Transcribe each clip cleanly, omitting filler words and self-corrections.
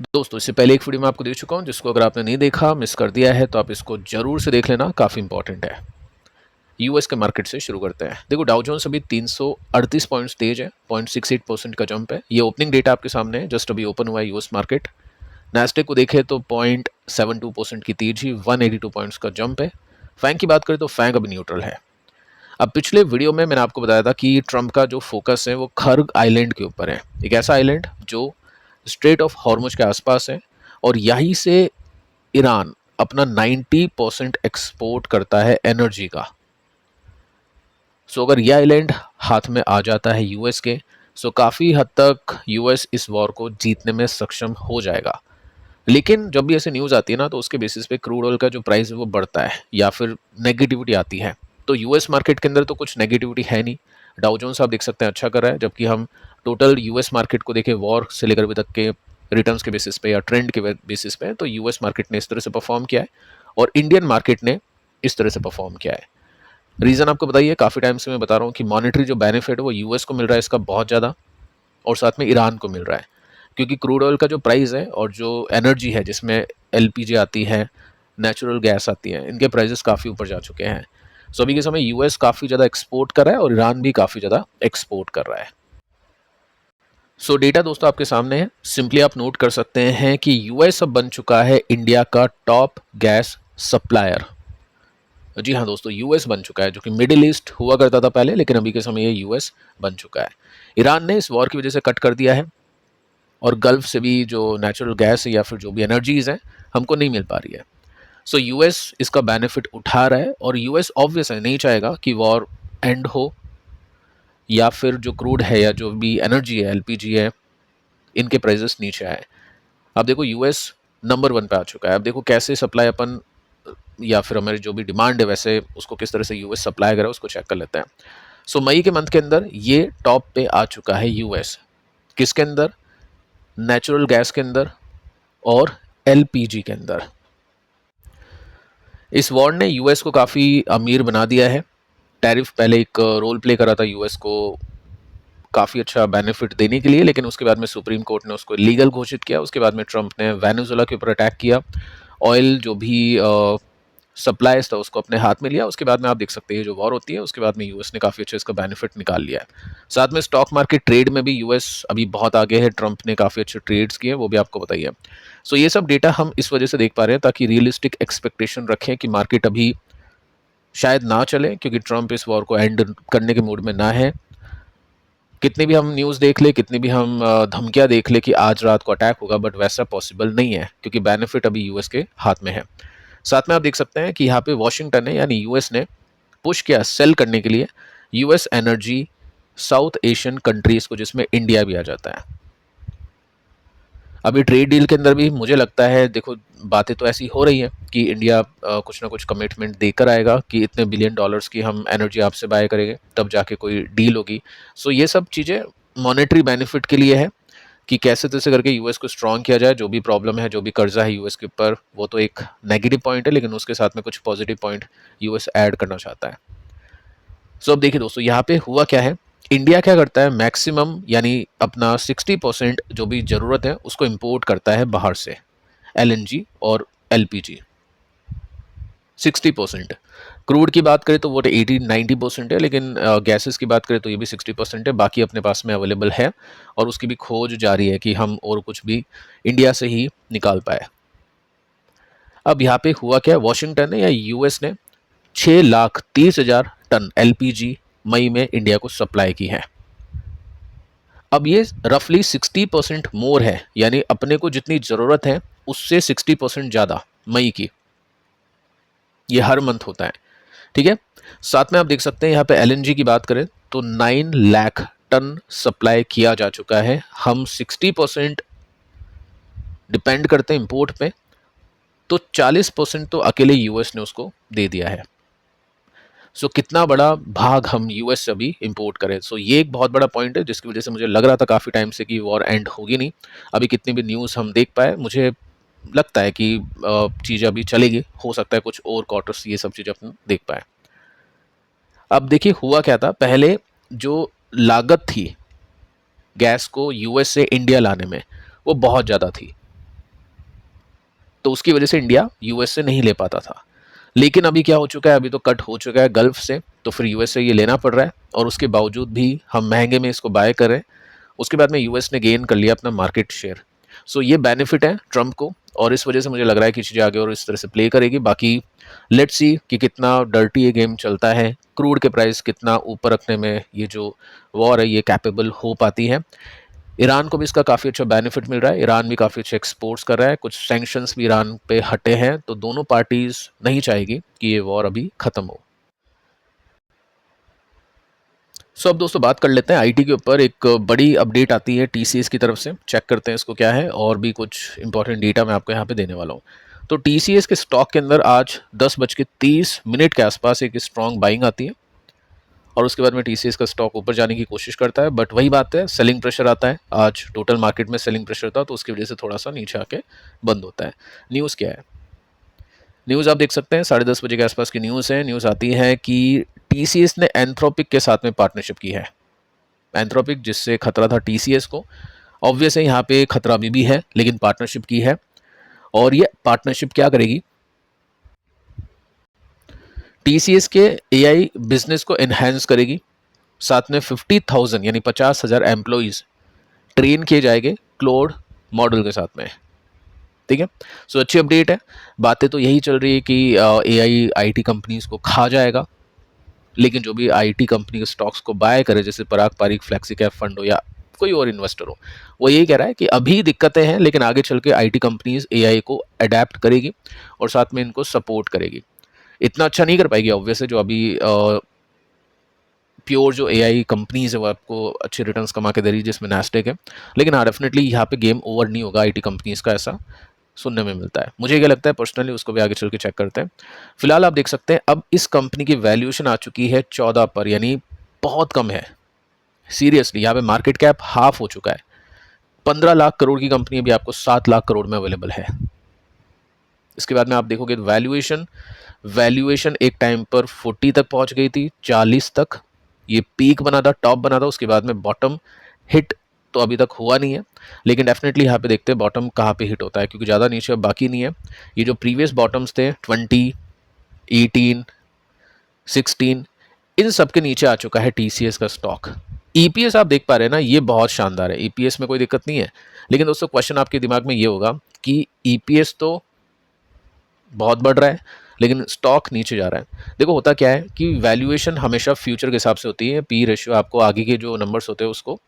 दोस्तों इससे पहले एक वीडियो मैं आपको दे चुका हूं, जिसको अगर आपने नहीं देखा, मिस कर दिया है, तो आप इसको जरूर से देख लेना, काफ़ी इंपॉर्टेंट है। यूएस के मार्केट से शुरू करते हैं। देखो डाउ जोन्स अभी 338 पॉइंट्स तेज है, 0.68% का जंप है। ये ओपनिंग डेटा आपके सामने है, जस्ट अभी ओपन हुआ है यूएस मार्केट। नैस्डैक को देखें तो 0.72% की तेजी, 182 पॉइंट्स का जंप है। फैंग की बात करें तो फैंग अभी न्यूट्रल है। अब पिछले वीडियो में मैंने आपको बताया था कि ट्रंप का जो फोकस है वो खर्ग आइलैंड के ऊपर है, एक ऐसा आइलैंड जो स्ट्रेट ऑफ हॉर्मुज के आसपास है, और यहीं से ईरान अपना 90% एक्सपोर्ट करता है एनर्जी का। सो अगर यह आइलैंड हाथ में आ जाता है यूएस के, सो काफ़ी हद तक यूएस इस वॉर को जीतने में सक्षम हो जाएगा। लेकिन जब भी ऐसे न्यूज़ आती है ना, तो उसके बेसिस पे क्रूड ऑयल का जो प्राइस है वो बढ़ता है या फिर नेगेटिविटी आती है। तो यूएस मार्केट के अंदर तो कुछ नेगेटिविटी है नहीं। डाउ जोन्स आप देख सकते हैं अच्छा कर रहा है, जबकि हम टोटल यूएस मार्केट को देखें वॉर से लेकर अभी तक के रिटर्न्स के बेसिस पे या ट्रेंड के बेसिस पे, तो यूएस मार्केट ने इस तरह से परफॉर्म किया है और इंडियन मार्केट ने इस तरह से परफॉर्म किया है। रीज़न आपको बताइए, काफ़ी टाइम से मैं बता रहा हूँ कि मॉनेटरी जो बेनिफिट है वो यूएस को मिल रहा है इसका बहुत ज़्यादा, और साथ में ईरान को मिल रहा है। क्योंकि क्रूड ऑयल का जो प्राइस है और जो एनर्जी है जिसमें एलपीजी आती है, नेचुरल गैस आती है, इनके प्राइसेस काफ़ी ऊपर जा चुके हैं। सो अभी के समय यूएस काफ़ी ज़्यादा एक्सपोर्ट कर रहा है और ईरान भी काफ़ी ज़्यादा एक्सपोर्ट कर रहा है। सो डेटा दोस्तों आपके सामने है। सिंपली आप नोट कर सकते हैं कि यूएस अब बन चुका है इंडिया का टॉप गैस सप्लायर। जी हाँ दोस्तों, यूएस बन चुका है, जो कि मिडिल ईस्ट हुआ करता था पहले, लेकिन अभी के समय ये यूएस बन चुका है। ईरान ने इस वॉर की वजह से कट कर दिया है, और गल्फ से भी जो नेचुरल गैस है या फिर जो भी एनर्जीज हैं हमको नहीं मिल पा रही है। सो यूएस इसका बेनिफिट उठा रहा है, और यूएस ऑब्वियस है नहीं चाहेगा कि वॉर एंड हो, या फिर जो क्रूड है या जो भी एनर्जी है, एलपीजी है, इनके प्राइसेस नीचे आए। अब देखो यूएस नंबर 1 पे आ चुका है। अब देखो कैसे सप्लाई अपन, या फिर हमारी जो भी डिमांड है वैसे उसको किस तरह से यूएस सप्लाई कर रहा है, उसको चेक कर लेते हैं। सो मई के मंथ के अंदर ये टॉप पे आ चुका है यूएस। किसके अंदर? नेचुरल गैस के अंदर और एलपीजी के अंदर। इस वॉर ने यूएस को काफ़ी अमीर बना दिया है। टैरिफ पहले एक रोल प्ले करा था यूएस को काफ़ी अच्छा बेनिफिट देने के लिए, लेकिन उसके बाद में सुप्रीम कोर्ट ने उसको लीगल घोषित किया। उसके बाद में ट्रंप ने वेनेजुएला के ऊपर अटैक किया, ऑयल जो भी सप्लाईज था उसको अपने हाथ में लिया। उसके बाद में आप देख सकते हैं जो वॉर होती है उसके बाद में यूएस ने काफ़ी अच्छा इसका बेनिफिट निकाल लिया है। साथ में स्टॉक मार्केट ट्रेड में भी यूएस अभी बहुत आगे है। ट्रंप ने काफ़ी अच्छे ट्रेड्स किए, वो भी आपको बताइए। सो ये सब डेटा हम इस वजह से देख पा रहे हैं ताकि रियलिस्टिक एक्सपेक्टेशन रखें कि मार्केट अभी शायद ना चले, क्योंकि ट्रंप इस वॉर को एंड करने के मूड में ना है। कितनी भी हम न्यूज़ देख ले, कितनी भी हम धमकियाँ देख ले कि आज रात को अटैक होगा, बट वैसा पॉसिबल नहीं है, क्योंकि बेनिफिट अभी यूएस के हाथ में है। साथ में आप देख सकते हैं कि यहाँ पे वॉशिंगटन ने यानी यूएस ने पुश किया सेल करने के लिए US energy south Asian countries को, जिसमें इंडिया भी आ जाता है। अभी ट्रेड डील के अंदर भी मुझे लगता है, देखो बातें तो ऐसी हो रही हैं कि इंडिया कुछ ना कुछ कमिटमेंट देकर आएगा कि इतने बिलियन डॉलर्स की हम एनर्जी आपसे बाय करेंगे, तब जाके कोई डील होगी। सो ये सब चीज़ें मॉनेटरी बेनिफिट के लिए है कि कैसे तैसे करके यूएस को स्ट्रॉन्ग किया जाए। जो भी प्रॉब्लम है, जो भी कर्जा है यूएस के ऊपर, वो तो एक नेगेटिव पॉइंट है, लेकिन उसके साथ में कुछ पॉजिटिव पॉइंट यूएस ऐड करना चाहता है। सो अब देखिए दोस्तों, यहाँ पे हुआ क्या है। इंडिया क्या करता है, मैक्सिमम यानी अपना 60% जो भी ज़रूरत है उसको इंपोर्ट करता है बाहर से, एलएनजी और एलपीजी। 60%। क्रूड की बात करें तो वो 80-90% है, लेकिन गैसेस की बात करें तो ये भी 60% है। बाकी अपने पास में अवेलेबल है, और उसकी भी खोज जारी है कि हम और कुछ भी इंडिया से ही निकाल पाए। अब यहाँ पे हुआ क्या, वॉशिंगटन ने या यूएस ने 6,30,000 टन एलपीजी मई में इंडिया को सप्लाई की है। अब ये रफली 60% मोर है, यानी अपने को जितनी ज़रूरत है उससे 60% ज़्यादा मई की। ये हर मंथ होता है, ठीक है। साथ में आप देख सकते हैं यहाँ पे एलएनजी की बात करें तो 9 लाख टन सप्लाई किया जा चुका है। हम 60% डिपेंड करते हैं इंपोर्ट पे, तो 40% तो अकेले यूएस ने उसको दे दिया है। सो कितना बड़ा भाग हम यूएस से अभी इंपोर्ट करें। सो ये एक बहुत बड़ा पॉइंट है, जिसकी वजह से मुझे लग रहा था काफ़ी टाइम से कि वॉर एंड होगी नहीं। अभी कितनी भी न्यूज़ हम देख पाए, मुझे लगता है कि चीज़ें अभी चलेगी। हो सकता है कुछ और क्वार्टर्स ये सब चीज़ें अपन देख पाए। अब देखिए हुआ क्या था, पहले जो लागत थी गैस को यूएस से इंडिया लाने में, वो बहुत ज़्यादा थी। तो उसकी वजह से इंडिया यूएस से नहीं ले पाता था। लेकिन अभी क्या हो चुका है, अभी तो कट हो चुका है गल्फ से, तो फिर यूएस से ये लेना पड़ रहा है और उसके बावजूद भी हम महंगे में इसको बाय कर रहे हैं। उसके बाद में यूएस ने गेन कर लिया अपना मार्केट शेयर। सो ये बेनिफिट है ट्रम्प को, और इस वजह से मुझे लग रहा है कि चीज़ें आगे और इस तरह से प्ले करेगी। बाकी लेट्स सी कि कितना डर्टी ये गेम चलता है, क्रूड के प्राइस कितना ऊपर रखने में ये जो वॉर है ये कैपेबल हो पाती है। ईरान को भी इसका काफ़ी अच्छा बेनिफिट मिल रहा है, ईरान भी काफ़ी अच्छे एक्सपोर्ट्स कर रहा है, कुछ सैंक्शंस भी ईरान पे हटे हैं, तो दोनों पार्टीज नहीं चाहेगी कि ये वॉर अभी ख़त्म हो। सो अब दोस्तों बात कर लेते हैं आईटी के ऊपर। एक बड़ी अपडेट आती है टीसीएस की तरफ से, चेक करते हैं इसको क्या है, और भी कुछ इंपॉर्टेंट डेटा मैं आपको यहाँ पे देने वाला हूँ। तो टीसीएस के स्टॉक के अंदर आज 10:30 के आसपास एक स्ट्रॉन्ग बाइंग आती है, और उसके बाद में टीसीएस का स्टॉक ऊपर जाने की कोशिश करता है, बट वही बात है, सेलिंग प्रेशर आता है। आज टोटल मार्केट में सेलिंग प्रेशर था, तो उसकी वजह से थोड़ा सा नीचे आके बंद होता है। न्यूज़ क्या है, न्यूज़ आप देख सकते हैं 10:30 के आसपास की न्यूज़ है। न्यूज़ आती है कि टीसीएस ने एंथ्रोपिक के साथ में पार्टनरशिप की है। एंथ्रोपिक जिससे खतरा था टीसीएस को, ऑब्वियस है यहाँ पे खतरा अभी भी है, लेकिन पार्टनरशिप की है। और ये पार्टनरशिप क्या करेगी, टीसीएस के एआई बिजनेस को एनहेंस करेगी। साथ में 50,000 यानी 50,000 एम्प्लॉइज ट्रेन किए जाएंगे क्लाउड मॉडल के साथ में। ठीक है, सो अच्छी अपडेट है। बातें तो यही चल रही है कि एआई आईटी कंपनीज को खा जाएगा, लेकिन जो भी आईटी कंपनी के स्टॉक्स को बाय करे, जैसे पराग पारिक फ्लेक्सी कैप फंड हो या कोई और इन्वेस्टर हो, वो यही कह रहा है कि अभी दिक्कतें हैं, लेकिन आगे चल के आईटी कंपनीज एआई को अडेप्ट करेगी और साथ में इनको सपोर्ट करेगी। इतना अच्छा नहीं कर पाएगी ऑब्वियस है, जो अभी प्योर जो एआई कंपनीज है वो आपको अच्छे रिटर्न्स कमा के दे रही है, जिसमें नैस्डैक है। लेकिन हाँ, डेफिनेटली यहाँ पे गेम ओवर नहीं होगा आईटी कंपनीज का, ऐसा सुनने में मिलता है। मुझे क्या लगता है पर्सनली, उसको भी आगे चल के चेक करते हैं। फिलहाल आप देख सकते हैं अब इस कंपनी की वैल्यूएशन आ चुकी है 14 पर, यानी बहुत कम है। सीरियसली यहाँ पे मार्केट कैप हाफ हो चुका है। 15 लाख करोड़ की कंपनी अभी आपको 7 लाख करोड़ में अवेलेबल है। इसके बाद में आप देखोगे वैल्यूएशन एक टाइम पर 40 तक पहुंच गई थी, 40 तक ये पीक बना था, टॉप बना था। उसके बाद में बॉटम हिट तो अभी तक हुआ नहीं है, लेकिन डेफिनेटली यहाँ पे देखते हैं बॉटम कहाँ पे हिट होता है, क्योंकि ज़्यादा नीचे अब बाकी नहीं है। ये जो प्रीवियस बॉटम्स थे 20, 18, 16, इन सब के नीचे आ चुका है टीसीएस का स्टॉक। ईपीएस आप देख पा रहे हैं ना, ये बहुत शानदार है, ईपीएस में कोई दिक्कत नहीं है। लेकिन दोस्तों क्वेश्चन आपके दिमाग में ये होगा कि ईपीएस तो बहुत बढ़ रहा है, लेकिन स्टॉक नीचे जा रहा है। देखो होता क्या है कि वैल्यूएशन हमेशा फ्यूचर के हिसाब से होती है। पी रेशियो आपको आगे के जो नंबर्स होते हैं उसको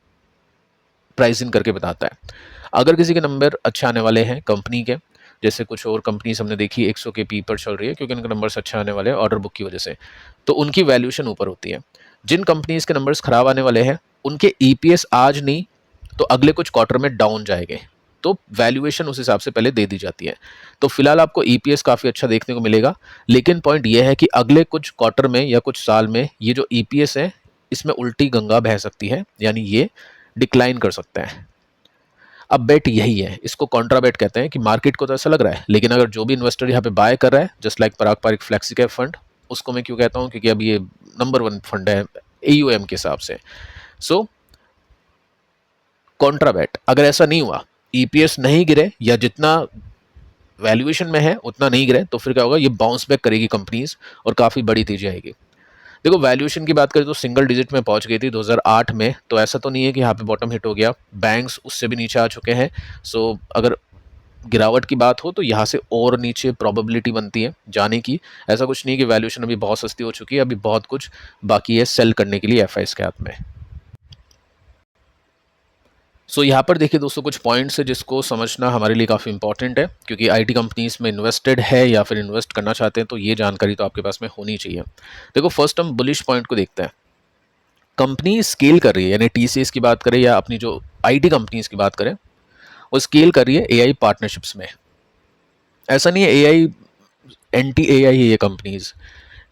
प्राइसिंग करके बताता है। अगर किसी के नंबर अच्छे आने वाले हैं कंपनी के, जैसे कुछ और कंपनीज हमने देखी 100 के पी पर चल रही है, क्योंकि उनके नंबर्स अच्छे आने वाले हैं ऑर्डर बुक की वजह से, तो उनकी वैल्यूएशन ऊपर होती है। जिन कंपनीज के नंबर्स खराब आने वाले हैं उनके ईपीएस आज नहीं तो अगले कुछ क्वार्टर में डाउन जाएंगे, तो वैल्यूएशन उस हिसाब से पहले दे दी जाती है। तो फिलहाल आपको ईपीएस काफ़ी अच्छा देखने को मिलेगा, लेकिन पॉइंट ये है कि अगले कुछ क्वार्टर में या कुछ साल में ये जो ईपीएस है इसमें उल्टी गंगा बह सकती है, यानी ये डिक्लाइन कर सकते हैं। अब बेट यही है, इसको कॉन्ट्रा बेट कहते हैं कि मार्केट को तो ऐसा लग रहा है, लेकिन अगर जो भी इन्वेस्टर यहाँ पे बाय कर रहा है, जस्ट लाइक पराग पारिक फ्लेक्सी कैप फंड, उसको मैं क्यों कहता हूँ, क्योंकि अब ये नंबर 1 फंड है एयूएम के हिसाब से। सो कॉन्ट्रा बेट, अगर ऐसा नहीं हुआ, ईपीएस नहीं गिरे या जितना वैल्यूएशन में है उतना नहीं गिरे, तो फिर क्या होगा, ये बाउंस बैक करेगी कंपनीज और काफ़ी बड़ी तेजी आएगी। देखो वैल्यूएशन की बात करें तो सिंगल डिजिट में पहुंच गई थी 2008 में, तो ऐसा तो नहीं है कि यहाँ पे बॉटम हिट हो गया। बैंक्स उससे भी नीचे आ चुके हैं। सो अगर गिरावट की बात हो तो यहाँ से और नीचे प्रोबेबिलिटी बनती है जाने की। ऐसा कुछ नहीं कि वैल्यूएशन अभी बहुत सस्ती हो चुकी है, अभी बहुत कुछ बाकी है सेल करने के लिए एफआईएस के हाथ में। सो यहाँ पर देखिए दोस्तों कुछ पॉइंट्स है जिसको समझना हमारे लिए काफ़ी इंपॉर्टेंट है, क्योंकि आईटी कंपनीज में इन्वेस्टेड है या फिर इन्वेस्ट करना चाहते हैं तो ये जानकारी तो आपके पास में होनी चाहिए। देखो फर्स्ट हम बुलिश पॉइंट को देखते हैं। कंपनी स्केल कर रही है, यानी टीसीएस की बात करें या अपनी जो आईटी कंपनीज की बात करें, वो स्केल कर रही है एआई पार्टनरशिप्स में। ऐसा नहीं है एआई एंटी एआई है ये कंपनीज,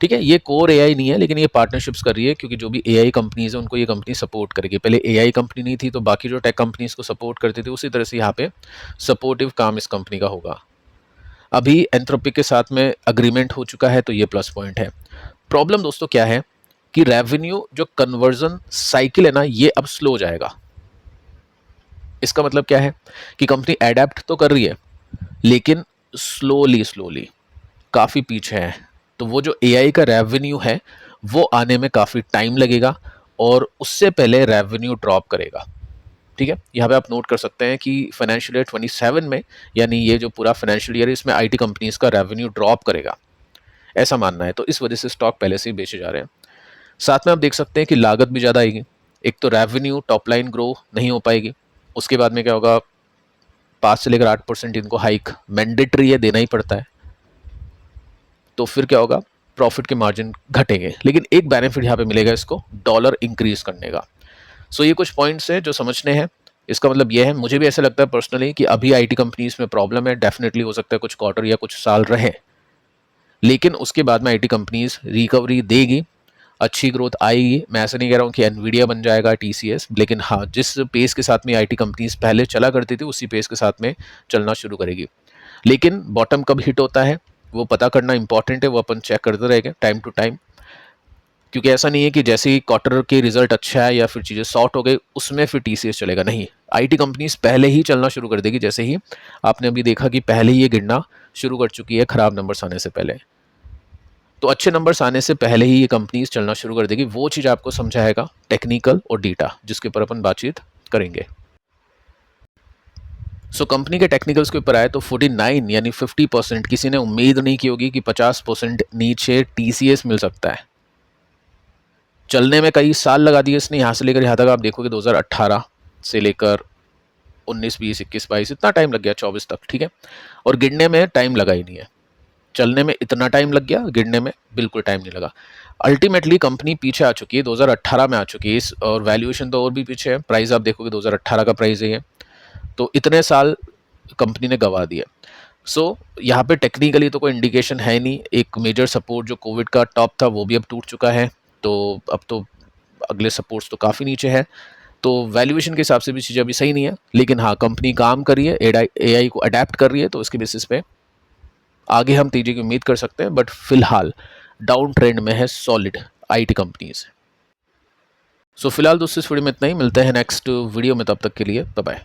ठीक है, ये कोर एआई नहीं है, लेकिन ये पार्टनरशिप्स कर रही है, क्योंकि जो भी एआई कंपनीज है उनको ये कंपनी सपोर्ट करेगी। पहले एआई कंपनी नहीं थी तो बाकी जो टेक कंपनीज को सपोर्ट करती थी, उसी तरह से यहाँ पे सपोर्टिव काम इस कंपनी का होगा। अभी एंथ्रोपिक के साथ में अग्रीमेंट हो चुका है, तो ये प्लस पॉइंट है। प्रॉब्लम दोस्तों क्या है कि रेवेन्यू जो कन्वर्जन साइकिल है ना, ये अब स्लो हो जाएगा। इसका मतलब क्या है कि कंपनी एडेप्ट तो कर रही है, लेकिन स्लोली स्लोली काफ़ी पीछे हैं। तो वो जो एआई का रेवेन्यू है वो आने में काफ़ी टाइम लगेगा और उससे पहले रेवेन्यू ड्रॉप करेगा। ठीक है, यहाँ पे आप नोट कर सकते हैं कि फाइनेंशियल ईयर 27 में, यानी ये जो पूरा फाइनेंशियल ईयर है इसमें आईटी कंपनीज का रेवेन्यू ड्रॉप करेगा, ऐसा मानना है। तो इस वजह से स्टॉक पहले से ही बेचे जा रहे हैं। साथ में आप देख सकते हैं कि लागत भी ज़्यादा आएगी। एक तो रेवेन्यू टॉप लाइन ग्रो नहीं हो पाएगी, उसके बाद में क्या होगा, 5 से लेकर 8% इनको हाइक मैंडेटरी है, देना ही पड़ता है। तो फिर क्या होगा, प्रॉफिट के मार्जिन घटेंगे। लेकिन एक बेनिफिट यहाँ पे मिलेगा इसको, डॉलर इंक्रीज करने का। सो ये कुछ पॉइंट्स हैं जो समझने हैं। इसका मतलब ये है, मुझे भी ऐसा लगता है पर्सनली कि अभी आईटी कंपनीज में प्रॉब्लम है, डेफिनेटली हो सकता है कुछ क्वार्टर या कुछ साल रहे, लेकिन उसके बाद में आईटी कंपनीज रिकवरी देगी, अच्छी ग्रोथ आएगी। मैं ऐसा नहीं कह रहा हूँ कि एनवीडिया बन जाएगा, टीसीएस, लेकिन हाँ, जिस पेस के साथ में आईटी कंपनीज पहले चला करती थी उसी पेस के साथ में चलना शुरू करेगी। लेकिन बॉटम कब हिट होता है वो पता करना इंपॉर्टेंट है, वो अपन चेक करते रहेंगे टाइम टू टाइम, क्योंकि ऐसा नहीं है कि जैसे ही क्वार्टर के रिजल्ट अच्छा है या फिर चीज़ें सॉर्ट हो गई उसमें फिर टीसीएस चलेगा। नहीं, आईटी कंपनीज पहले ही चलना शुरू कर देगी, जैसे ही आपने अभी देखा कि पहले ही ये गिरना शुरू कर चुकी है खराब नंबर्स आने से पहले। तो अच्छे नंबर्स आने से पहले ही ये कंपनीज चलना शुरू कर देगी। वो चीज़ आपको समझाएगा टेक्निकल और डेटा, जिसके ऊपर अपन बातचीत करेंगे। सो कंपनी के टेक्निकल्स के ऊपर आए तो 49 यानी 50%, किसी ने उम्मीद नहीं की होगी कि 50% नीचे टीसीएस मिल सकता है। चलने में कई साल लगा दिए इसने, यहाँ से लेकर यहाँ तक आप देखोगे 2018 से लेकर 19, 20, 21, 22 इतना टाइम लग गया, 24 तक, ठीक है। और गिरने में टाइम लगा ही नहीं है। चलने में इतना टाइम लग गया, गिरने में बिल्कुल टाइम नहीं लगा। अल्टीमेटली कंपनी पीछे आ चुकी है, 2018 में आ चुकी है, इस और वैल्यूएशन तो और भी पीछे है। प्राइस आप देखोगे 2018 का प्राइस है ये, तो इतने साल कंपनी ने गंवा दिया। सो यहाँ पे टेक्निकली तो कोई इंडिकेशन है नहीं। एक मेजर सपोर्ट जो कोविड का टॉप था वो भी अब टूट चुका है, तो अब तो अगले सपोर्ट्स तो काफ़ी नीचे है। तो वैल्यूएशन के हिसाब से भी चीज़ें अभी सही नहीं है, लेकिन हाँ, कंपनी काम कर रही है, एआई को अडेप्ट कर रही है, तो उसके बेसिस पे आगे हम तेजी की उम्मीद कर सकते हैं। बट फिलहाल डाउन ट्रेंड में है सॉलिड आईटी कंपनीज। सो फिलहाल दोस्तों इस वीडियो में इतना ही, मिलते हैं नेक्स्ट वीडियो में, तब तक के लिए बाय बाय।